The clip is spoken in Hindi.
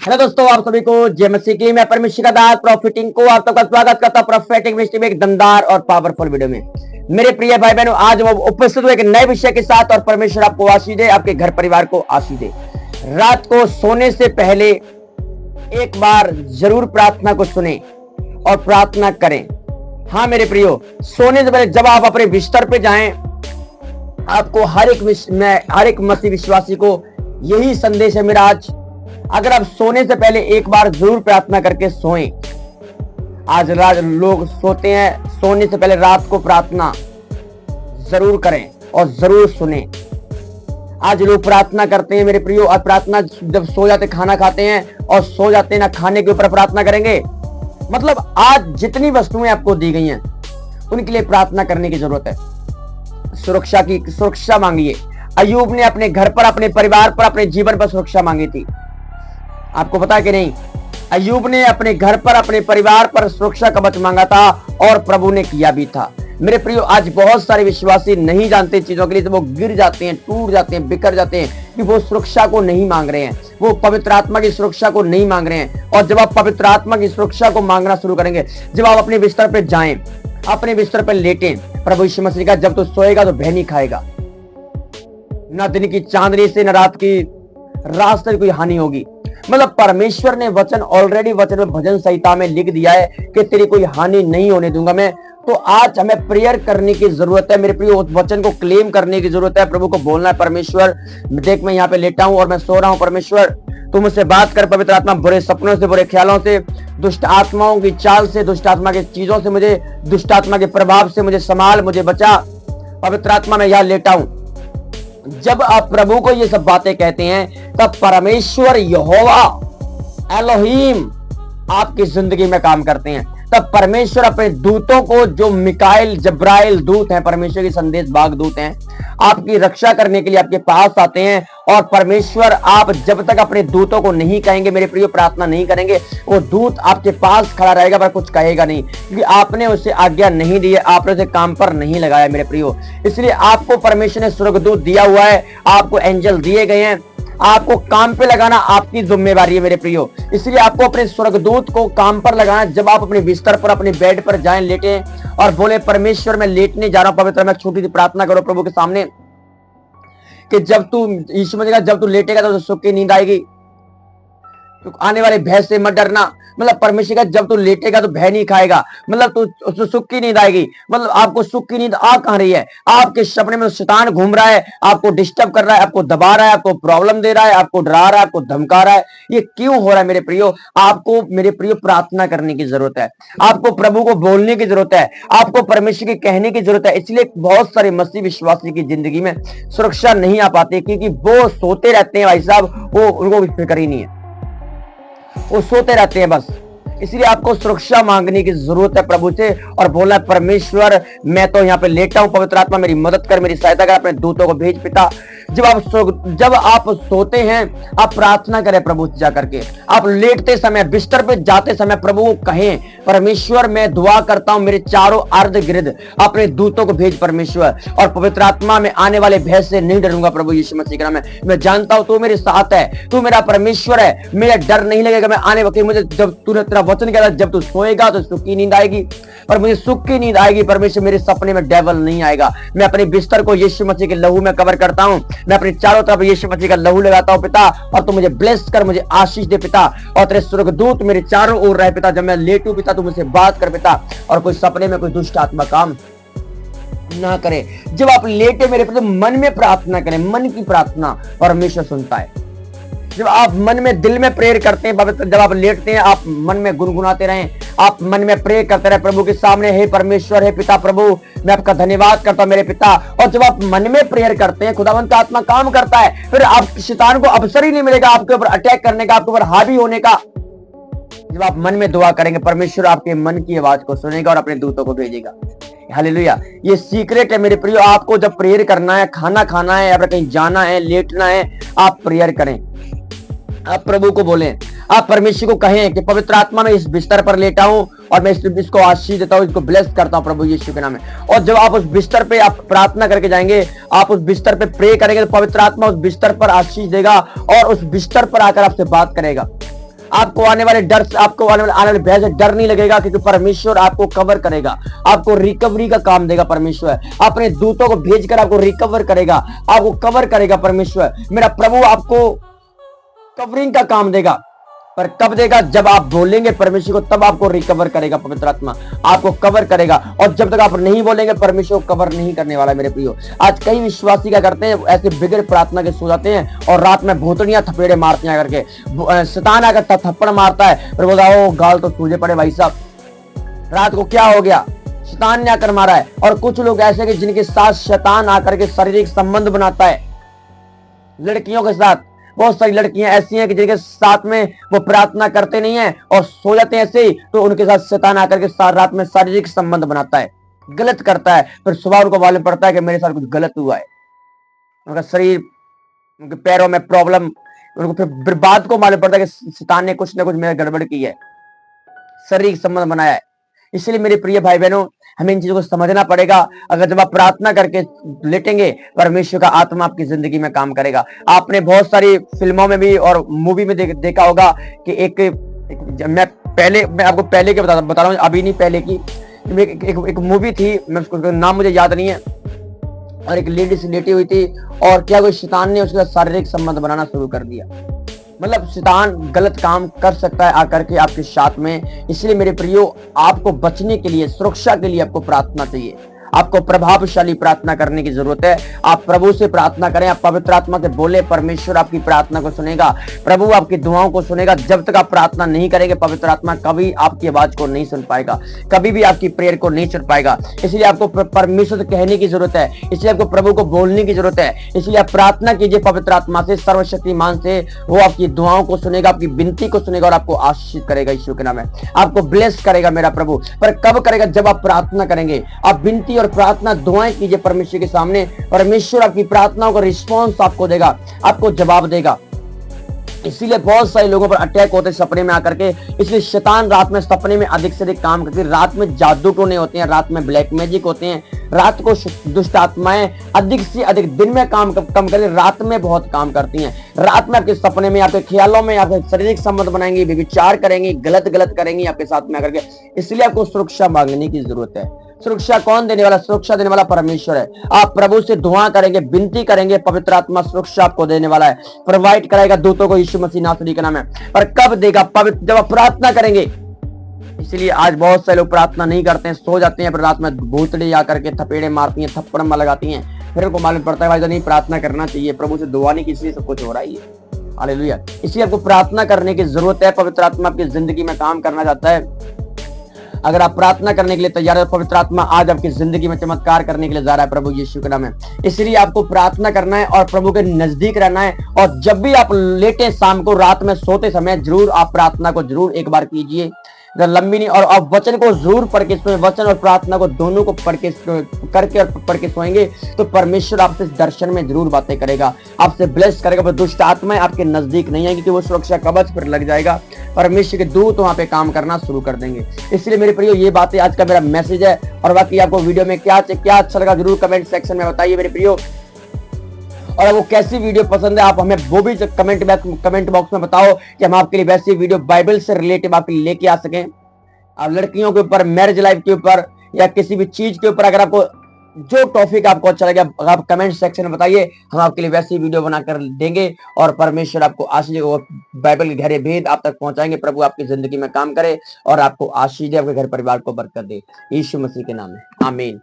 हेलो दोस्तों, आप सभी को जय मसीह की। मैं परमेश्वर का दास प्रॉफिटिंग को आप सबका स्वागत करता हूं प्रोफेटिक मिनिस्ट्री में एक दमदार और पावरफुल वीडियो में। मेरे प्रिय भाई बहनों, आज मैं उपस्थित हूं एक नए विषय के साथ और परमेश्वर आपको आशीष दे, आपके घर परिवार को आशीष दे। रात को सोने से पहले एक बार जरूर प्रार्थना को सुने और प्रार्थना करें। हाँ मेरे प्रियो, सोने से पहले जब आप अपने बिस्तर पे जाएं, आपको हर एक मसीह विश्वासी को यही संदेश है मेरा आज। अगर आप सोने से पहले एक बार जरूर प्रार्थना करके सोएं। आज रात लोग सोते हैं, सोने से पहले रात को प्रार्थना जरूर करें और जरूर सुने। आज लोग प्रार्थना करते हैं मेरे प्रियो, और प्रार्थना जब सो जाते, खाना खाते हैं और सो जाते हैं ना, खाने के ऊपर प्रार्थना करेंगे। मतलब आज जितनी वस्तुएं आपको दी गई हैं उनके लिए प्रार्थना करने की जरूरत है। सुरक्षा मांगिए। अय्यूब ने अपने घर पर, अपने परिवार पर, अपने जीवन पर सुरक्षा मांगी थी। आपको पता है कि नहीं? अय्यूब ने अपने घर पर, अपने परिवार पर सुरक्षा कवच मांगा था और प्रभु ने किया भी था। मेरे प्रियो, आज बहुत सारे विश्वासी नहीं जानते चीजों के लिए, तो वो गिर जाते हैं, टूट जाते हैं, बिखर जाते हैं कि वो सुरक्षा को नहीं मांग रहे हैं, वो पवित्र आत्मा की सुरक्षा को नहीं मांग रहे हैं। और जब आप पवित्र आत्मा की सुरक्षा को मांगना शुरू करेंगे, जब आप अपने बिस्तर पर जाएं, अपने बिस्तर पर लेटें, प्रभु यीशु मसीह का जब तू सोएगा तो भय नहीं खाएगा। ना दिन की चांदनी से, न रात से कोई हानि होगी। मतलब परमेश्वर ने वचन ऑलरेडी वचन में, भजन संहिता में लिख दिया है कि तेरी कोई हानि नहीं होने दूंगा मैं। तो आज हमें प्रेयर करने की जरूरत है मेरे प्रियो, उस वचन को क्लेम करने की जरूरत है। प्रभु को बोलना है, परमेश्वर देख मैं यहाँ पे लेटा हूं और मैं सो रहा हूं, परमेश्वर तू मुझसे बात कर। पवित्र आत्मा, बुरे सपनों से, बुरे ख्यालों से, दुष्ट आत्माओं की चाल से, दुष्ट आत्मा की चीजों से, मुझे दुष्ट आत्मा के प्रभाव से मुझे संभाल, मुझे बचा। पवित्र आत्मा, मैं यहाँ लेटा हूं। जब आप प्रभु को ये सब बातें कहते हैं, तब परमेश्वर यहोवा एलोहीम आपकी जिंदगी में काम करते हैं। तब परमेश्वर अपने दूतों को, जो मिकाएल जब्राइल दूत हैं, परमेश्वर के संदेश भाग दूत हैं, आपकी रक्षा करने के लिए आपके पास आते हैं। और परमेश्वर, आप जब तक अपने दूतों को नहीं कहेंगे मेरे प्रियो, प्रार्थना नहीं करेंगे, वो दूत आपके पास खड़ा रहेगा पर कुछ कहेगा नहीं, क्योंकि आपने उसे आज्ञा नहीं दी है, आपने उसे काम पर नहीं लगाया मेरे प्रियो। इसलिए आपको परमेश्वर ने स्वर्गदूत दिया हुआ है, आपको एंजल दिए गए हैं, आपको काम पे लगाना आपकी जिम्मेवारी है मेरे प्रियो। इसलिए आपको अपने स्वर्गदूत को काम पर लगाना। जब आप अपने बिस्तर पर, अपने बेड पर जाएं, लेटे और बोले, परमेश्वर मैं लेटने जा रहा हूं पवित्र में, छोटी सी प्रार्थना करो प्रभु के सामने कि जब तू, यीशु मसीह का, जब तू लेटेगा तो सुख की नींद आएगी, तो आने वाले भय से मत डरना। मतलब परमेश्वर का, जब तू लेटेगा तो भय नहीं खाएगा, मतलब तू सुख की नींद आएगी। मतलब आपको सुख की नींद आ कहां रही है? आपके सपने में शैतान घूम रहा है, आपको डिस्टर्ब कर रहा है, आपको दबा रहा है, आपको प्रॉब्लम दे रहा है, आपको डरा रहा है, आपको धमका रहा है। ये क्यों हो रहा है मेरे प्रियो? आपको मेरे प्रियो प्रार्थना करने की जरूरत है, आपको प्रभु को बोलने की जरूरत है, आपको परमेश्वर के कहने की जरूरत है। इसलिए बहुत सारे मसीह विश्वासी की जिंदगी में सुरक्षा नहीं आ पाती, क्योंकि वो सोते रहते हैं भाई साहब, वो उनको फिक्र ही नहीं है, वो सोते रहते हैं बस। इसलिए आपको सुरक्षा मांगने की जरूरत है प्रभु से और बोलना है, परमेश्वर मैं तो यहाँ पे लेटा हूं, पवित्र आत्मा मेरी मदद कर, मेरी सहायता कर, अपने दूतों को भेज पिता। जब आप सोते हैं, आप प्रार्थना करें प्रभु से जाकर के। आप लेटते समय, बिस्तर पे जाते समय प्रभु को कहें, परमेश्वर मैं दुआ करता हूं, मेरे चारों अर्ध गिर्द अपने दूतों को भेज परमेश्वर, और पवित्र आत्मा में आने वाले भय से नहीं डरूंगा प्रभु यीशु मसीह के नाम में। मैं जानता हूं तू मेरे साथ है, तू मेरा परमेश्वर है, मेरा डर नहीं लगेगा। मैं आने वक्त मुझे, जब तूने तेरा वचन कहता है, जब तू सोएगा तो सुख की नींद आएगी, पर मुझे सुख की नींद आएगी परमेश्वर, मेरे सपने में डेविल नहीं आएगा। मैं अपने बिस्तर को यीशु मसीह के लहू में कवर करता हूं, मैं अपने चारों तरफ यीशु मसीह का लहू लगाता हूं पिता, और तू मुझे ब्लेस कर, मुझे आशीष दे पिता, और तेरे स्वर्गदूत मेरे चारों ओर रहे पिता। जब मैं लेटूं पिता, तू मुझसे बात कर पिता, और कोई सपने में कोई दुष्ट आत्मा काम ना करे। जब आप लेटे मेरे पिता, मन में प्रार्थना करें, मन की प्रार्थना परमेश्वर सुनता है। जब आप मन में, दिल में प्रेयर करते हैं, जब आप लेटते हैं, आप मन में गुनगुनाते रहें, आप मन में प्रेयर करते रहे प्रभु के सामने, हे परमेश्वर, हे पिता प्रभु मैं आपका धन्यवाद करता हूं मेरे पिता। और जब आप मन में प्रेयर करते हैं, खुदावंत का आत्मा काम करता है, फिर आप शैतान को अवसर ही नहीं मिलेगा आपके ऊपर अटैक करने का, आपके ऊपर हावी होने का। जब आप मन में दुआ करेंगे, परमेश्वर आपके मन की आवाज को सुनेगा और अपने दूतों को भेजेगा। हालेलुया। ये सीक्रेट है मेरे प्रियो। आपको जब प्रेयर करना है, खाना खाना है, या फिर कहीं जाना है, लेटना है, आप प्रेयर करें, आप प्रभु को बोलें, आप परमेश्वर को कहें कि पवित्र आत्मा में इस बिस्तर पर लेटा हूं और मैं इसको आशीष देता हूं, इसको ब्लेस करता हूं प्रभु यीशु के नाम में। और जब आप उस बिस्तर पे आप प्रार्थना करके जाएंगे, आप उस बिस्तर पे प्रे करेंगे, तो पवित्र आत्मा उस बिस्तर पर आशीष देगा और उस बिस्तर पर आकर आपसे बात करेगा। आपको आने वाले डर से, आपको आने वाले भय से डर नहीं लगेगा, क्योंकि परमेश्वर आपको कवर करेगा, आपको रिकवरी का काम देगा। परमेश्वर अपने दूतों को भेजकर आपको रिकवर करेगा, आपको कवर करेगा। परमेश्वर मेरा प्रभु आपको कवरिंग का काम देगा। पर कब देगा? जब आप बोलेंगे परमेश्वर को, तब आपको रिकवर करेगा। पवित्र आत्मा आपको कवर करेगा, और जब तक आप नहीं बोलेंगे परमेश्वर को कवर नहीं करने वाला। मेरे प्रियो, आज कई विश्वासी क्या करते हैं, ऐसे बिगड़ प्रार्थना के सो जाते हैं और रात में भूतड़ियां थपेड़े मारती हैं करके, शैतान आकर थप्पड़ मारता है, फिर बोलता है ओ गाल तो सूझे पड़े भाई साहब, रात को क्या हो गया, शैतान ने आकर मारा है। और कुछ लोग ऐसे कि जिनके साथ शैतान आकर के शारीरिक संबंध बनाता है, लड़कियों के साथ। बहुत सारी लड़कियां ऐसी हैं कि जिनके साथ में वो प्रार्थना करते नहीं है और सो जाते हैं ऐसे ही, तो उनके साथ शैतान आकर के साथ रात में शारीरिक संबंध बनाता है, गलत करता है। फिर सुबह उनको मालूम पड़ता है कि मेरे साथ कुछ गलत हुआ है, उनका शरीर, उनके पैरों में प्रॉब्लम, उनको फिर बाद को मालूम पड़ता है कि शैतान ने कुछ ना कुछ मेरे गड़बड़ की है, शारीरिक संबंध बनाया है। इसलिए मेरे प्रिय भाई बहनों, हमें इन चीजों को समझना पड़ेगा। अगर जब आप प्रार्थना करके लेटेंगे, परमेश्वर का आत्मा आपकी जिंदगी में काम करेगा। आपने बहुत सारी फिल्मों में भी और मूवी में देखा होगा कि मैं आपको पहले के बता रहा हूँ, अभी नहीं, पहले की एक मूवी थी, मैं उसका नाम मुझे याद नहीं है, और एक लेडी लेटी हुई थी और क्या कोई शैतान ने उसके साथ शारीरिक संबंध बनाना शुरू कर दिया। मतलब शैतान गलत काम कर सकता है आकर के आपके साथ में। इसलिए मेरे प्रियो, आपको बचने के लिए, सुरक्षा के लिए आपको प्रार्थना चाहिए, आपको प्रभावशाली प्रार्थना करने की जरूरत है। आप प्रभु से प्रार्थना करें, आप पवित्र आत्मा से बोले, परमेश्वर आपकी प्रार्थना को सुनेगा, प्रभु आपकी दुआओं को सुनेगा। जब तक आप प्रार्थना नहीं करेंगे, पवित्र आत्मा कभी आपकी आवाज को नहीं सुन पाएगा, कभी भी आपकी प्रेयर को नहीं सुन पाएगा। इसलिए आपको परमेश्वर से कहने की जरूरत है, इसलिए आपको प्रभु को बोलने की जरूरत है। इसलिए आप प्रार्थना कीजिए पवित्र आत्मा से, सर्वशक्तिमान से, वो आपकी दुआओं को सुनेगा, आपकी विनती को सुनेगा और आपको आशीष करेगा। यीशु के नाम में आपको ब्लेस करेगा मेरा प्रभु। पर कब करेगा? जब आप प्रार्थना करेंगे, आप विनती और प्रार्थना दुआएं कीजिए परमेश्वर के सामने। परमेश्वर आपकी प्रार्थनाओं का रिस्पॉन्स आपको देगा, आपको जवाब देगा। इसीलिए बहुत सारे लोगों पर अटैक होते हैं सपने में आकर के। इसलिए शैतान रात में सपने में अधिक से अधिक काम करती है। रात में जादू टोने होते हैं, रात में ब्लैक मैजिक होते हैं, रात को दुष्ट आत्माएं अधिक से अधिक, दिन में काम कम करें, रात में बहुत काम करती हैं। रात में आपके सपने में, आपके ख्यालों में आपके शारीरिक संबंध बनाएंगी, विचार करेंगी, गलत करेंगी आपके साथ में आकर के। इसलिए आपको सुरक्षा मांगने की जरूरत है। सुरक्षा कौन देने वाला? सुरक्षा देने वाला परमेश्वर है। आप प्रभु से दुआ करेंगे, विनती करेंगे, पवित्र आत्मा सुरक्षा आपको देने वाला है, प्रोवाइड कराएगा दूतों को, यीशु मसीह नासरी का नाम है। पर कब देगा? पवित्र, जब आप प्रार्थना करेंगे। इसलिए आज बहुत से लोग प्रार्थना नहीं करते हैं, सो जाते हैं, फिर रात में भूतड़ी आकर के थपेड़े मारती हैं, थप्पड़ लगाती हैं, फिर उनको मालूम पड़ता है भाई नहीं, प्रार्थना करना चाहिए, प्रभु से दुआ नहीं की, इसलिए सब कुछ हो रहा है। हालेलुया। इसलिए आपको प्रार्थना करने की जरूरत है। पवित्र आत्मा आपकी जिंदगी में काम करना चाहता है। अगर आप प्रार्थना करने के लिए तैयार है, पवित्र आत्मा आज आपकी जिंदगी में चमत्कार करने के लिए जा रहा है, प्रभु यीशु के नाम में। इसलिए आपको प्रार्थना करना है और प्रभु के नजदीक रहना है। और जब भी आप लेटे, शाम को, रात में सोते समय, जरूर आप प्रार्थना को जरूर एक बार कीजिए, लंबी नहीं, और आप वचन को जरूर पढ़ के सोएं। वचन और प्रार्थना को दोनों को पढ़ के करके और पढ़ के सोएंगे तो परमेश्वर आपसे दर्शन में जरूर बातें करेगा, आपसे ब्लेस करेगा। दुष्ट आत्माएं आपके नजदीक नहीं आएंगी, कि वो सुरक्षा कवच पर लग जाएगा। परमेश्वर के दूत वहां पे काम करना शुरू कर देंगे। इसलिए मेरे प्रियो, ये बातें आज का मेरा मैसेज है। और बाकी आपको वीडियो में क्या अच्छा लगा जरूर कमेंट सेक्शन में बताइए मेरे प्रियो। और आपको कैसी वीडियो पसंद है, आप हमें वो भी कमेंट बॉक्स में बताओ, कि हम आपके लिए वैसी वीडियो बाइबल से रिलेटेड आपके लिए लेके आ सकें। आप लड़कियों के ऊपर, मैरिज लाइफ के ऊपर, या किसी भी चीज के ऊपर, अगर आपको जो टॉपिक आपको अच्छा लगे, आप कमेंट सेक्शन में बताइए, हम आपके लिए वैसी वीडियो बनाकर देंगे। और परमेश्वर आपको आशीष और बाइबल के गहरे भेद आप तक पहुंचाएंगे। प्रभु आपकी जिंदगी में काम करे और आपको आशीष दे, आपके घर परिवार को बरकत दे, यीशु मसीह के नाम में, आमीन।